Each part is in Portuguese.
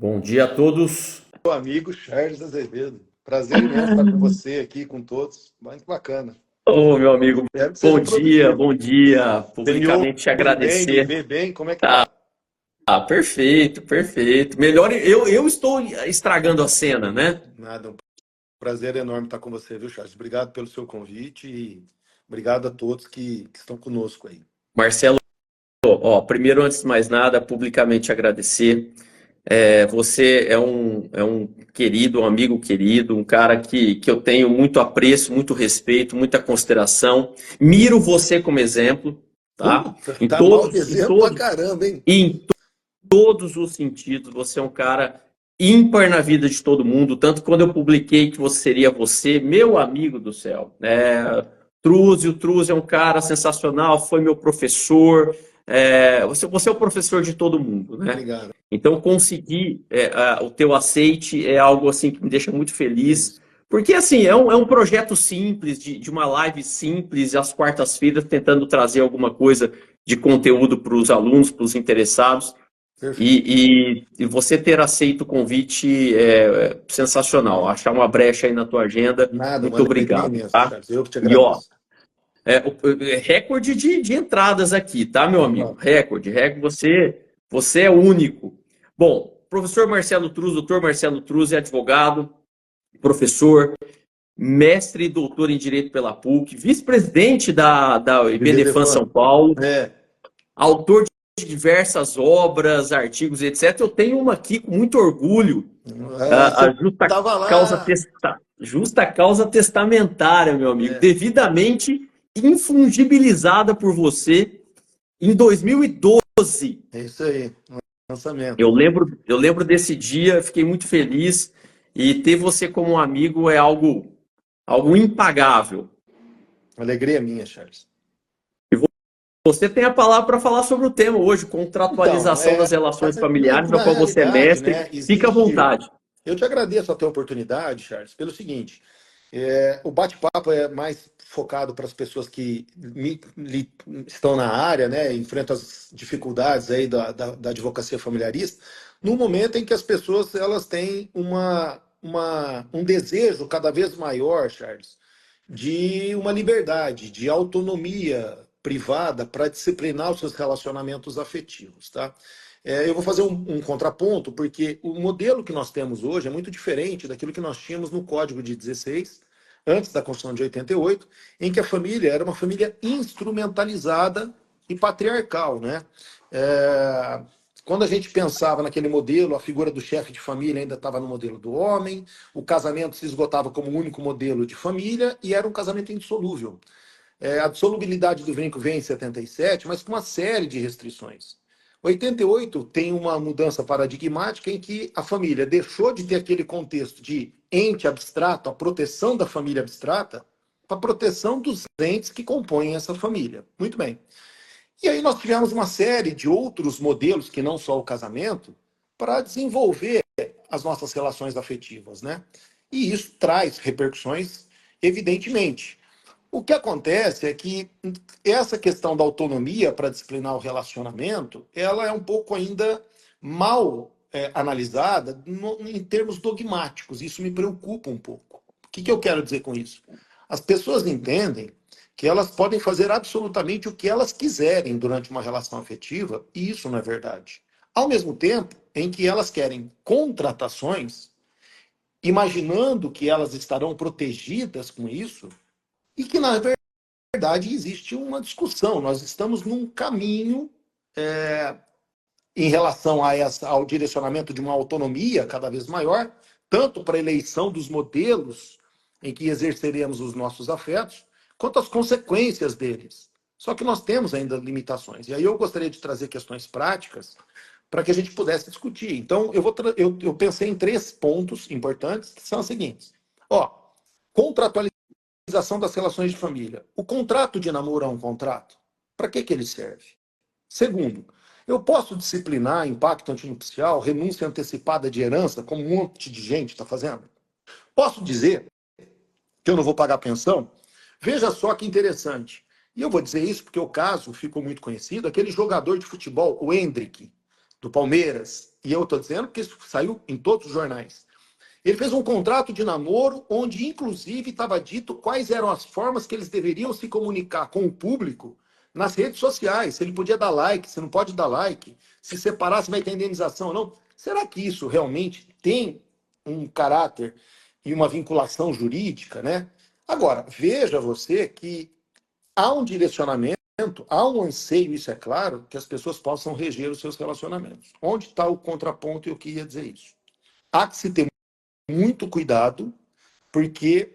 Bom dia a todos. Meu amigo Charles Azevedo. Prazer imenso estar com você aqui, com todos. Muito bacana. Ô, meu amigo, Espero que bom seja dia, produtivo. bom dia. Você me Publicamente te ouve bem, me agradecer. vê bem? Como é que tá? Perfeito, perfeito. Melhor, eu estou estragando a cena, né? Nada, um prazer enorme estar com você, viu, Charles? Obrigado pelo seu convite e obrigado a todos que estão conosco aí. Marcelo, primeiro, antes de mais nada, publicamente agradecer. Você é um querido, um amigo querido, um cara que eu tenho muito apreço, muito respeito, muita consideração. Miro você como exemplo, tá? Puta, Em tá mal de todos, em exemplo pra todos, caramba, hein? em todos os sentidos. Você é um cara ímpar na vida de todo mundo. Tanto que quando eu publiquei que você seria você, meu amigo do céu. O Truzio é um cara sensacional, foi meu professor. Você é o professor de todo mundo, né? Obrigado. Então, conseguir o teu aceite é algo assim que me deixa muito feliz. Porque, assim, é um projeto simples, de uma live simples, às quartas-feiras, tentando trazer alguma coisa de conteúdo para os alunos, para os interessados. Perfeito. E você ter aceito o convite é sensacional. Achar uma brecha aí na tua agenda. Nada, uma Muito alegria obrigado, imensa, tá? Charles. Eu que te E ó, agradeço. recorde de entradas aqui, tá, meu amigo? Opa. Recorde. Você é único. Bom, professor Marcelo Truz, doutor Marcelo Truz é advogado, professor, mestre e doutor em Direito pela PUC, vice-presidente da IBDFAN São Bidefan. Paulo, É. autor de diversas obras, artigos, etc. Eu tenho uma aqui com muito orgulho, Você a tava lá. justa causa testamentária, meu amigo, É, devidamente infungibilizada por você em 2012. é isso aí. Lançamento. Eu lembro desse dia, fiquei muito feliz e ter você como um amigo é algo impagável. Alegria minha, Charles. Você tem a palavra para falar sobre o tema hoje, Então, contratualização das relações familiares, na da qual você é realidade, mestre. né, Fica à existe. vontade. Eu te agradeço a tua oportunidade, Charles, pelo seguinte: o bate-papo é mais focado para as pessoas que estão na área, né, enfrentam as dificuldades aí da advocacia familiarista, no momento em que as pessoas elas têm um desejo cada vez maior, Charles, de uma liberdade, de autonomia privada para disciplinar os seus relacionamentos afetivos, tá? Eu vou fazer um contraponto, porque o modelo que nós temos hoje é muito diferente daquilo que nós tínhamos no Código de 16, antes da Constituição de 88, em que a família era uma família instrumentalizada e patriarcal, né? É, Quando a gente pensava naquele modelo, a figura do chefe de família ainda estava no modelo do homem, o casamento se esgotava como o único modelo de família e era um casamento indissolúvel. A dissolubilidade do vínculo vem em 77, mas com uma série de restrições. 88 tem uma mudança paradigmática em que a família deixou de ter aquele contexto de ente abstrato, a proteção da família abstrata, para a proteção dos entes que compõem essa família. Muito bem. E aí nós tivemos uma série de outros modelos, que não só o casamento, para desenvolver as nossas relações afetivas, né? E isso traz repercussões, evidentemente. O que acontece é que essa questão da autonomia para disciplinar o relacionamento, ela é um pouco ainda mal analisada em termos dogmáticos. Isso me preocupa um pouco. O que eu quero dizer com isso? As pessoas entendem que elas podem fazer absolutamente o que elas quiserem durante uma relação afetiva, e isso não é verdade. Ao mesmo tempo em que elas querem contratações, imaginando que elas estarão protegidas com isso, e que, na verdade, existe uma discussão. Nós estamos num caminho em relação ao direcionamento de uma autonomia cada vez maior, tanto para a eleição dos modelos em que exerceremos os nossos afetos, quanto as consequências deles. Só que nós temos ainda limitações. E aí eu gostaria de trazer questões práticas para que a gente pudesse discutir. Então, eu pensei em 3 pontos importantes, que são os seguintes. Contratualização das relações de família. O contrato de namoro é um contrato? Para que ele serve? Segundo, eu posso disciplinar impacto antinupcial, renúncia antecipada de herança, como um monte de gente está fazendo? Posso dizer que eu não vou pagar pensão? Veja só que interessante. E eu vou dizer isso porque o caso ficou muito conhecido, aquele jogador de futebol, o Endrick, do Palmeiras, e eu estou dizendo que isso saiu em todos os jornais. Ele fez um contrato de namoro onde, inclusive, estava dito quais eram as formas que eles deveriam se comunicar com o público nas redes sociais. Se ele podia dar like, se não pode dar like, se separar, se vai ter indenização ou não. Será que isso realmente tem um caráter e uma vinculação jurídica, né? Agora, veja você que há um direcionamento, há um anseio, isso é claro, que as pessoas possam reger os seus relacionamentos. Onde está o contraponto e eu queria dizer isso? Há que se ter muito cuidado, porque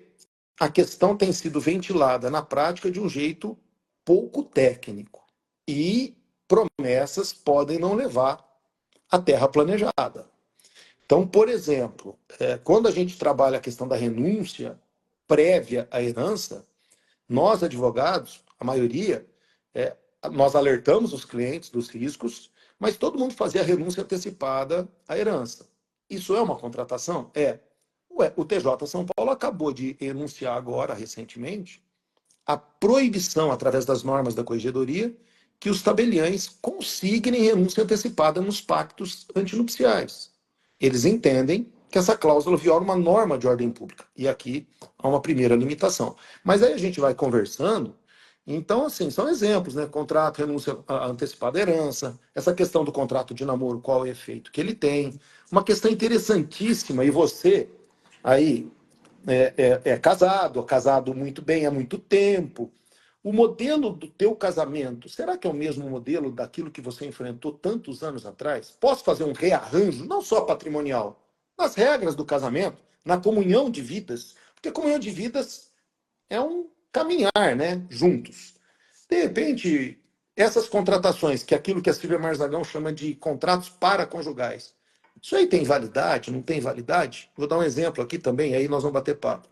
a questão tem sido ventilada na prática de um jeito pouco técnico. E promessas podem não levar à terra planejada. Então, por exemplo, quando a gente trabalha a questão da renúncia prévia à herança, nós, advogados, a maioria, nós alertamos os clientes dos riscos, mas todo mundo fazia a renúncia antecipada à herança. Isso é uma contratação? É. O TJ São Paulo acabou de enunciar agora, recentemente, a proibição, através das normas da corregedoria, que os tabeliães consignem renúncia antecipada nos pactos antinupciais. Eles entendem que essa cláusula viola uma norma de ordem pública. E aqui há uma primeira limitação. Mas aí a gente vai conversando. Então, assim, são exemplos, né? Contrato, renúncia antecipada à herança, essa questão do contrato de namoro, qual é o efeito que ele tem. Uma questão interessantíssima, e você aí casado muito bem há muito tempo. O modelo do teu casamento, será que é o mesmo modelo daquilo que você enfrentou tantos anos atrás? Posso fazer um rearranjo, não só patrimonial, nas regras do casamento, na comunhão de vidas? Porque comunhão de vidas é um caminhar, né, juntos. De repente, essas contratações, que é aquilo que a Silvia Marzagão chama de contratos paraconjugais, isso aí tem validade, não tem validade? Vou dar um exemplo aqui também, aí nós vamos bater papo.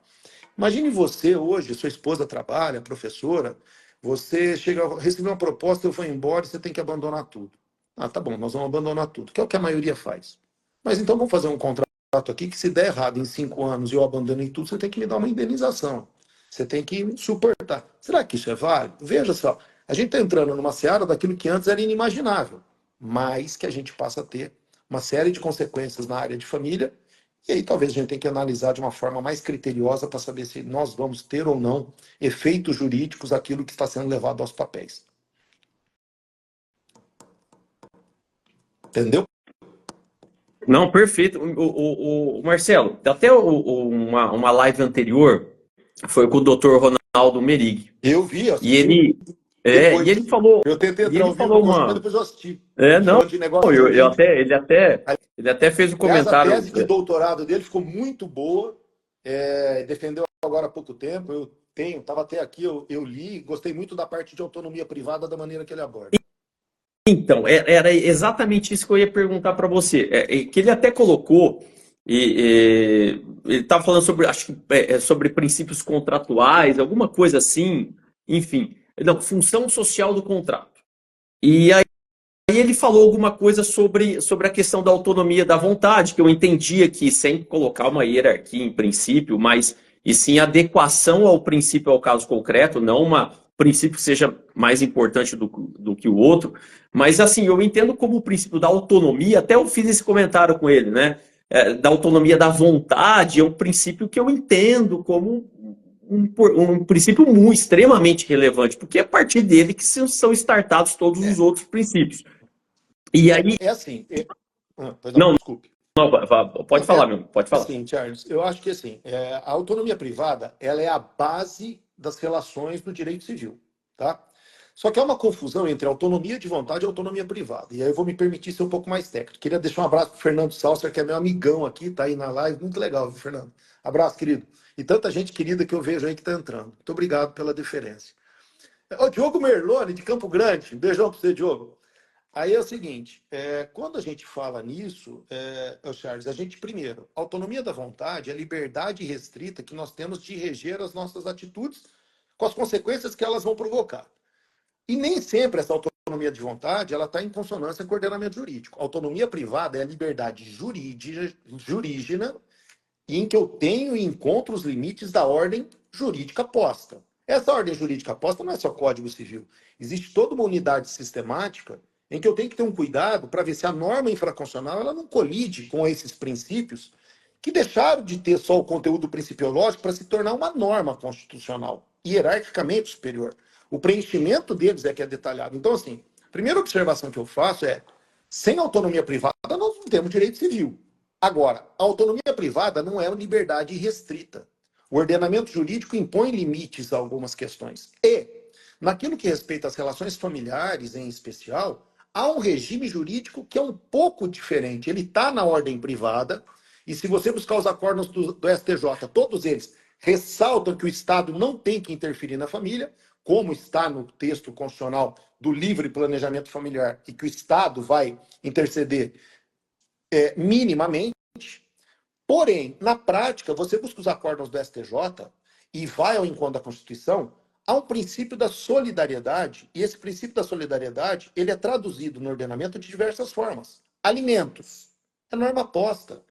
Imagine você hoje, sua esposa trabalha, professora, você chega, recebeu uma proposta, eu vou embora e você tem que abandonar tudo. Ah, tá bom, nós vamos abandonar tudo, que é o que a maioria faz. Mas então vamos fazer um contrato aqui que se der errado em 5 anos e eu abandonei tudo, você tem que me dar uma indenização. Você tem que suportar. Será que isso é válido? Veja só, a gente está entrando numa seara daquilo que antes era inimaginável, mas que a gente passa a ter uma série de consequências na área de família. E aí talvez a gente tenha que analisar de uma forma mais criteriosa para saber se nós vamos ter ou não efeitos jurídicos daquilo que está sendo levado aos papéis. Entendeu? Não, perfeito. Marcelo, até uma live anterior foi com o Dr. Ronaldo Merig. Eu vi, E ele, depois, e ele falou. eu tentei E entrar ele ao vivo, falou mas depois eu assisti. não, Falando de negócio jurídico. ele até fez um Aliás, a comentário. tese de doutorado dele ficou muito boa. Defendeu agora há pouco tempo. Eu estava até aqui, eu li, gostei muito da parte de autonomia privada, da maneira que ele aborda. Então, era exatamente isso que eu ia perguntar para você. Que ele até colocou, ele estava falando sobre, acho que sobre princípios contratuais, alguma coisa assim, enfim, não, função social do contrato. E aí ele falou alguma coisa sobre a questão da autonomia da vontade, que eu entendia que sem colocar uma hierarquia em princípio, mas e sim adequação ao princípio ao caso concreto, não um princípio que seja mais importante do que o outro. Mas assim, eu entendo como o princípio da autonomia, até eu fiz esse comentário com ele, né? Da autonomia da vontade, é um princípio que eu entendo como um princípio muito, extremamente relevante, porque é a partir dele que são startados todos os outros princípios. E aí. Assim. Não, desculpe. Não, pode falar, meu. Pode falar. Assim, Charles, eu acho que assim, a autonomia privada ela é a base das relações do direito civil, tá? Só que há uma confusão entre autonomia de vontade e autonomia privada. E aí eu vou me permitir ser um pouco mais técnico. Queria deixar um abraço para o Fernando Salser, que é meu amigão aqui, tá aí na live. Muito legal, viu, Fernando? Abraço, querido. E tanta gente querida que eu vejo aí que está entrando. Muito obrigado pela deferência. O Diogo Merlone, de Campo Grande. Um beijão para você, Diogo. Aí é o seguinte, quando a gente fala nisso, Charles, a gente, primeiro, a autonomia da vontade é a liberdade restrita que nós temos de reger as nossas atitudes com as consequências que elas vão provocar. E nem sempre essa autonomia de vontade ela está em consonância com o ordenamento jurídico. A autonomia privada é a liberdade jurídica em que eu tenho e encontro os limites da ordem jurídica posta. Essa ordem jurídica posta não é só Código Civil. Existe toda uma unidade sistemática em que eu tenho que ter um cuidado para ver se a norma infraconstitucional ela não colide com esses princípios que deixaram de ter só o conteúdo principiológico para se tornar uma norma constitucional, hierarquicamente superior. O preenchimento deles é que é detalhado. Então, assim, a primeira observação que eu faço é, sem autonomia privada, nós não temos direito civil. Agora, a autonomia privada não é uma liberdade irrestrita. O ordenamento jurídico impõe limites a algumas questões. E, naquilo que respeita às relações familiares, em especial, há um regime jurídico que é um pouco diferente. Ele está na ordem privada, e se você buscar os acordos do STJ, todos eles ressaltam que o Estado não tem que interferir na família, como está no texto constitucional do livre planejamento familiar, e que o Estado vai interceder minimamente. Porém, na prática, você busca os acordos do STJ e vai ao encontro da Constituição, há um princípio da solidariedade, e esse princípio da solidariedade, ele é traduzido no ordenamento de diversas formas. Alimentos, é norma posta.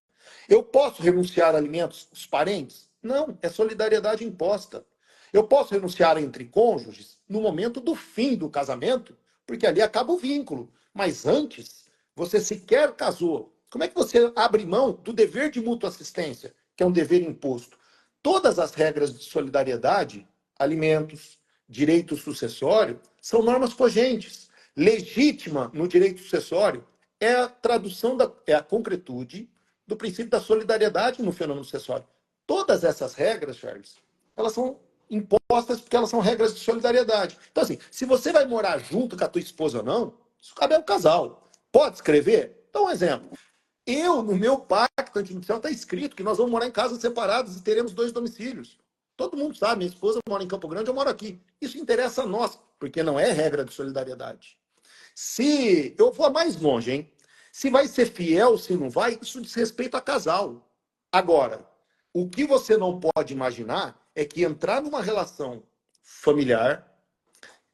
Eu posso renunciar a alimentos dos parentes? Não, é solidariedade imposta. Eu posso renunciar entre cônjuges no momento do fim do casamento, porque ali acaba o vínculo. Mas antes, você sequer casou. Como é que você abre mão do dever de mútua assistência, que é um dever imposto? Todas as regras de solidariedade, alimentos, direito sucessório, são normas cogentes. Legítima no direito sucessório é a tradução, é a concretude do princípio da solidariedade no fenômeno sucessório. Todas essas regras, Charles, elas são impostas porque elas são regras de solidariedade. Então, assim, se você vai morar junto com a tua esposa ou não, isso cabe ao casal. Pode escrever? Dá um exemplo. No meu pacto antinupcial, está escrito que nós vamos morar em casas separadas e teremos 2 domicílios. Todo mundo sabe, minha esposa mora em Campo Grande, eu moro aqui. Isso interessa a nós, porque não é regra de solidariedade. Se eu vou mais longe, hein? Se vai ser fiel, se não vai, isso diz respeito a casal. Agora, o que você não pode imaginar é que entrar numa relação familiar,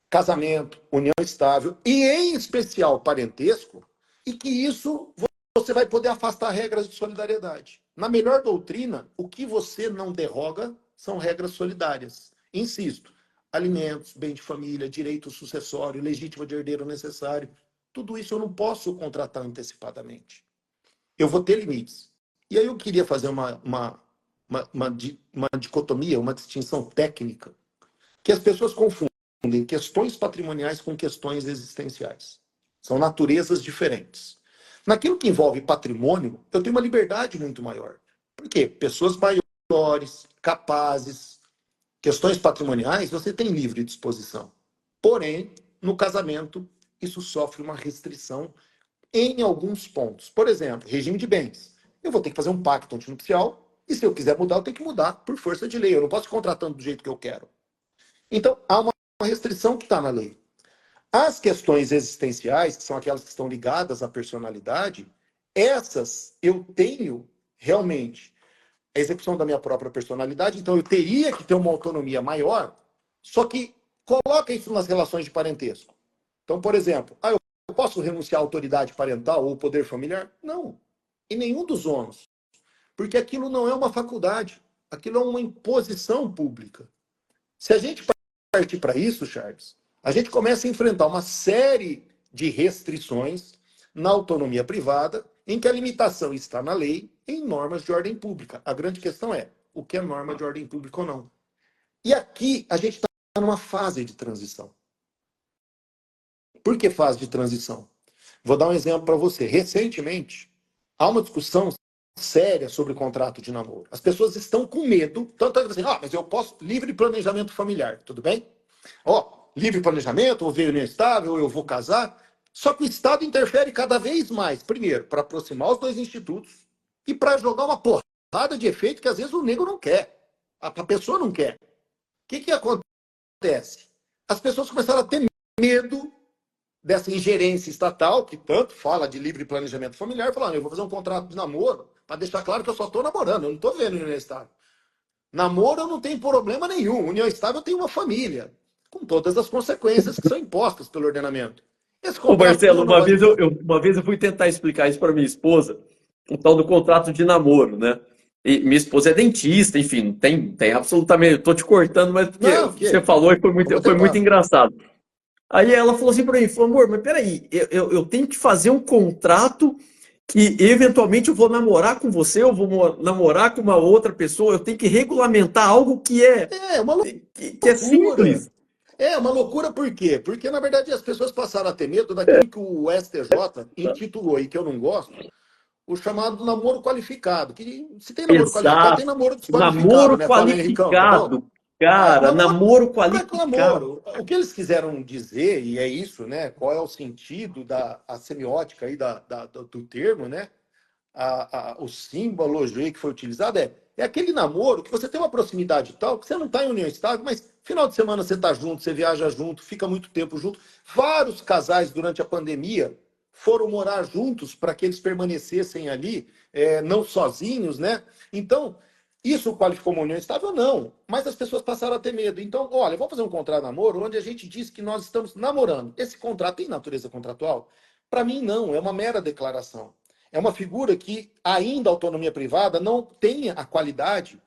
casamento, união estável e, em especial, parentesco, e que isso você vai poder afastar regras de solidariedade. Na melhor doutrina, o que você não derroga são regras solidárias. Insisto, alimentos, bem de família, direito sucessório, legítima de herdeiro necessário, tudo isso eu não posso contratar antecipadamente. Eu vou ter limites. E aí eu queria fazer uma dicotomia, uma distinção técnica, que as pessoas confundem questões patrimoniais com questões existenciais. São naturezas diferentes. Naquilo que envolve patrimônio, eu tenho uma liberdade muito maior. Por quê? Pessoas maiores, capazes, questões patrimoniais, você tem livre disposição. Porém, no casamento, isso sofre uma restrição em alguns pontos. Por exemplo, regime de bens. Eu vou ter que fazer um pacto antinupcial e se eu quiser mudar, eu tenho que mudar por força de lei. Eu não posso ir contratando do jeito que eu quero. Então, há uma restrição que está na lei. As questões existenciais, que são aquelas que estão ligadas à personalidade, essas eu tenho realmente a execução da minha própria personalidade, então eu teria que ter uma autonomia maior, só que coloca isso nas relações de parentesco. Então, por exemplo, eu posso renunciar à autoridade parental ou poder familiar? Não, em nenhum dos ônus, porque aquilo não é uma faculdade, aquilo é uma imposição pública. Se a gente partir para isso, Charles, a gente começa a enfrentar uma série de restrições na autonomia privada, em que a limitação está na lei, em normas de ordem pública. A grande questão é, o que é norma de ordem pública ou não? E aqui a gente está numa fase de transição. Por que fase de transição? Vou dar um exemplo para você. Recentemente, há uma discussão séria sobre o contrato de namoro. As pessoas estão com medo, tanto assim, mas eu posso livre planejamento familiar, tudo bem? Livre planejamento, ou veio união estável, ou eu vou casar. Só que o Estado interfere cada vez mais, primeiro, para aproximar os 2 institutos e para jogar uma porrada de efeito que às vezes o nego não quer. A pessoa não quer. O que acontece? As pessoas começaram a ter medo dessa ingerência estatal, que tanto fala de livre planejamento familiar, falando, eu vou fazer um contrato de namoro para deixar claro que eu só estou namorando, eu não estou vendo união estável. Namoro não tem problema nenhum, união estável tem uma família, com todas as consequências que são impostas pelo ordenamento. Ô Marcelo, uma vez eu fui tentar explicar isso para minha esposa, o tal do contrato de namoro, né? E minha esposa é dentista, enfim, tem absolutamente. Eu tô te cortando, mas porque você falou e foi muito engraçado. Aí ela falou assim para mim, falou, amor, mas peraí, eu tenho que fazer um contrato que eventualmente eu vou namorar com você, eu vou namorar com uma outra pessoa, eu tenho que regulamentar algo É uma que é loucura. simples. É uma loucura por quê? Porque, na verdade, as pessoas passaram a ter medo daquilo que o STJ intitulou, e que eu não gosto, o chamado namoro qualificado. Que se tem namoro qualificado, tem Exato. namoro desqualificado, Namoro né? Fala, Henricão, tá bom? qualificado, cara, Namoro namoro não é qualificado. namoro. O que eles quiseram dizer, e é isso, né? Qual é o sentido a semiótica aí do termo, né? O simbologia que foi utilizado é aquele namoro que você tem uma proximidade tal, que você não está em união estável, mas final de semana você está junto, você viaja junto, fica muito tempo junto. Vários casais durante a pandemia foram morar juntos para que eles permanecessem ali, não sozinhos, né? Então, isso qualificou uma união estável? Não. Mas as pessoas passaram a ter medo. Então, olha, vamos fazer um contrato de namoro onde a gente diz que nós estamos namorando. Esse contrato tem natureza contratual? Para mim, não. É uma mera declaração. É uma figura que ainda a autonomia privada não tem a qualidade,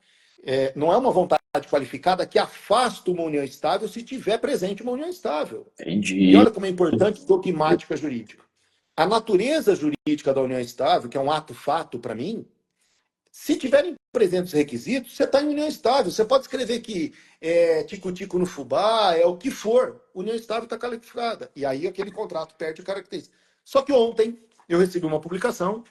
não é uma vontade qualificada que afasta uma união estável se tiver presente uma união estável. E olha Entendi. como é importante a dogmática jurídica. A natureza jurídica da união estável, que é um ato-fato para mim, se tiverem presentes os requisitos, você está em união estável. Você pode escrever que é tico-tico no fubá, é o que for. União estável está qualificada. E aí aquele contrato perde a característica. Só que ontem eu recebi uma publicação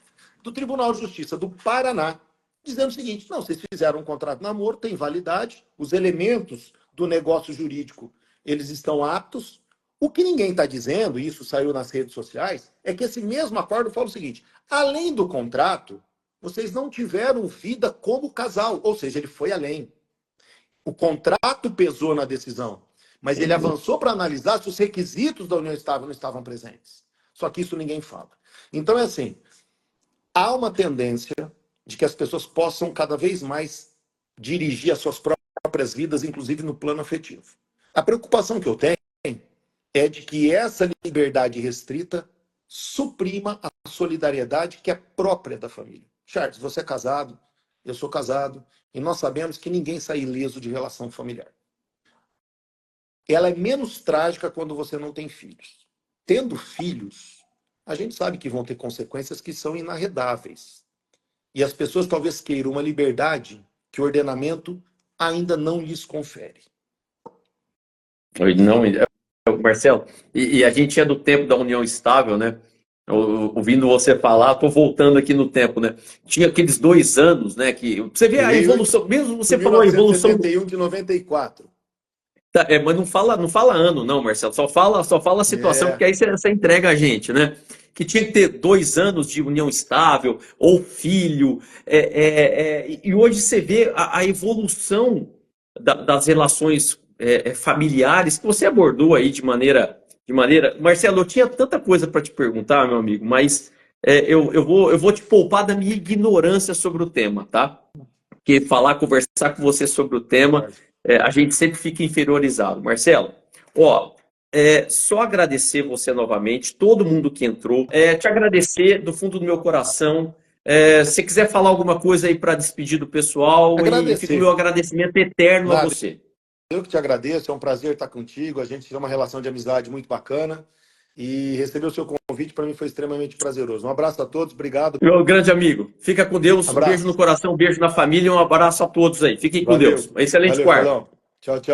do Tribunal de Justiça do Paraná, dizendo o seguinte: não, vocês fizeram um contrato de namoro, tem validade, os elementos do negócio jurídico, eles estão aptos. O que ninguém está dizendo, e isso saiu nas redes sociais, é que esse mesmo acordo fala o seguinte: além do contrato, vocês não tiveram vida como casal, ou seja, ele foi além. O contrato pesou na decisão, mas ele avançou para analisar se os requisitos da união estável não estavam presentes. Só que isso ninguém fala. Então é assim, há uma tendência de que as pessoas possam cada vez mais dirigir as suas próprias vidas, inclusive no plano afetivo. A preocupação que eu tenho é de que essa liberdade restrita suprima a solidariedade que é própria da família. Charles, você é casado, eu sou casado, e nós sabemos que ninguém sai ileso de relação familiar. Ela é menos trágica quando você não tem filhos. Tendo filhos, a gente sabe que vão ter consequências que são inarredáveis. E as pessoas talvez queiram uma liberdade que o ordenamento ainda não lhes confere. Não, Marcelo, e a gente é do tempo da união estável, né? Ouvindo você falar, estou voltando aqui no tempo, né? Tinha aqueles 2 anos, né? Que você vê a evolução, mesmo você falou a evolução. 1971 de 94. Tá, mas não fala ano, não, Marcelo. Só fala a situação, porque aí você entrega a gente, né? Que tinha que ter 2 anos de união estável, ou filho. E hoje você vê a evolução das relações familiares que você abordou aí de maneira. Marcelo, eu tinha tanta coisa para te perguntar, meu amigo, mas eu vou te poupar da minha ignorância sobre o tema, tá? Porque conversar com você sobre o tema, a gente sempre fica inferiorizado. Marcelo, ó, só agradecer você novamente, todo mundo que entrou, te agradecer do fundo do meu coração. Se você quiser falar alguma coisa aí para despedir do pessoal, e fica o meu agradecimento eterno a você. Eu que te agradeço, é um prazer estar contigo, a gente tem uma relação de amizade muito bacana e receber o seu convite para mim foi extremamente prazeroso. Um abraço a todos, obrigado. Meu grande amigo, fica com Deus, um beijo no coração, um beijo na família e um abraço a todos aí. Fiquem com Deus. Excelente quarto. Tchau, tchau.